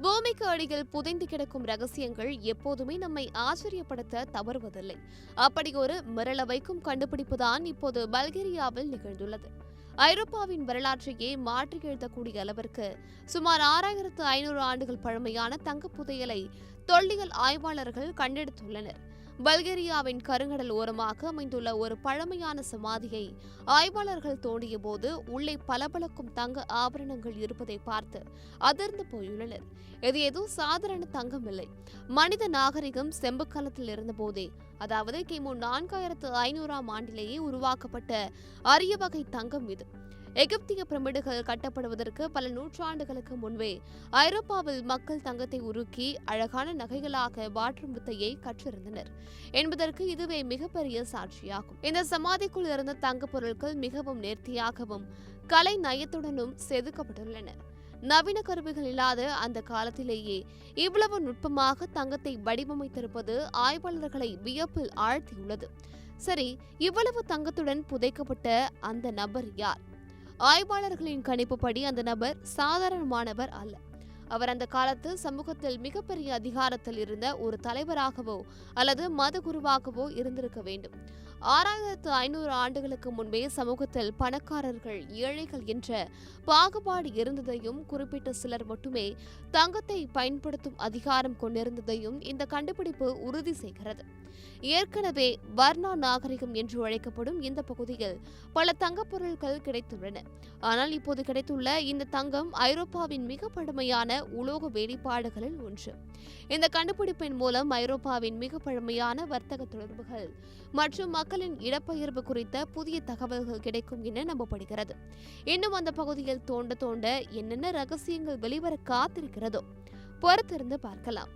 பூமிக்கு அடியில் புதைந்து கிடக்கும் ரகசியங்கள் எப்போதுமே நம்மை ஆச்சரியப்படுத்த தவறுவதில்லை. அப்படி ஒரு மிரள வைக்கும் கண்டுபிடிப்புதான் இப்போது பல்கேரியாவில் நிகழ்ந்துள்ளது. ஐரோப்பாவின் வரலாற்றையே மாற்றி எழுதக்கூடிய அளவிற்கு சுமார் 6500 ஆண்டுகள் பழமையான தங்கப் புதையலை தொல்லியல் ஆய்வாளர்கள் கண்டெடுத்துள்ளனர். பல்கேரியாவின் கருங்கடல் ஓரமாக அமைந்துள்ள ஒரு பழமையான சமாதியை ஆய்வாளர்கள் தோண்டிய போது உள்ளே பளபளக்கும் தங்க ஆபரணங்கள் இருப்பதை பார்த்து அதிர்ந்து போயுள்ளனர். இது ஏதோ சாதாரண தங்கம் இல்லை. மனித நாகரிகம் செம்பு காலத்தில் இருந்தபோதே, அதாவது கிமு 4500ஆம் ஆண்டிலேயே உருவாக்கப்பட்ட அரிய வகை தங்கம் இது. எகிப்திய பிரமிடுகள் கட்டப்படுவதற்கு பல நூற்றாண்டுகளுக்கு முன்பே ஐரோப்பாவில் மக்கள் தங்கத்தை உருக்கி அழகான நகைகளாக மாற்றும் வித்தையை கற்றிருந்தனர் என்பதற்கு இதுவே மிகப்பெரிய சாட்சியாகும். இந்த சமாதிக்குள் இருந்த தங்க பொருட்கள் மிகவும் நேர்த்தியாகவும் கலை நயத்துடனும் செதுக்கப்பட்டுள்ளன. நவீன கருவிகள் இல்லாத அந்த காலத்திலேயே இவ்வளவு நுட்பமாக தங்கத்தை வடிவமைத்திருப்பது ஆய்வாளர்களை வியப்பில் ஆழ்த்தியுள்ளது. சரி, இவ்வளவு தங்கத்துடன் புதைக்கப்பட்ட அந்த நபர் யார்? ஆய்வாளர்களின் கணிப்புப்படி அந்த நபர் சாதாரணமானவர் அல்ல. அவர் அந்த காலத்து சமூகத்தில் மிகப்பெரிய அதிகாரத்தில் இருந்த ஒரு தலைவராகவோ அல்லது மத குருவாகவோ இருந்திருக்க வேண்டும். 6500 ஆண்டுகளுக்கு முன்பே சமூகத்தில் பணக்காரர்கள், ஏழைகள் என்ற பாகுபாடு இருந்ததையும், குறிப்பிட்ட சிலர் மட்டுமே தங்கத்தை பயன்படுத்தும் அதிகாரம் கொண்டிருந்ததையும் இந்த கண்டுபிடிப்பு உறுதி செய்கிறது. ஏற்கனவே வர்ணா நாகரிகம் என்று அழைக்கப்படும் இந்த பகுதியில் பல தங்கப் பொருட்கள் கிடைத்துள்ளன. ஆனால் இப்போது கிடைத்துள்ள இந்த தங்கம் ஐரோப்பாவின் மிக பழமையான உலோக வேலைப்பாடுகளில் ஒன்று. இந்த கண்டுபிடிப்பின் மூலம் ஐரோப்பாவின் மிக பழமையான வர்த்தக தொடர்புகள் மற்றும் மக்களின் இடப்பெயர்வு குறித்த புதிய தகவல்கள் கிடைக்கும் என நம்பப்படுகிறது. இன்னும் அந்த பகுதியில் தோண்ட தோண்ட என்னென்ன ரகசியங்கள் வெளிவர காத்திருக்கிறதோ பொறுத்திருந்து பார்க்கலாம்.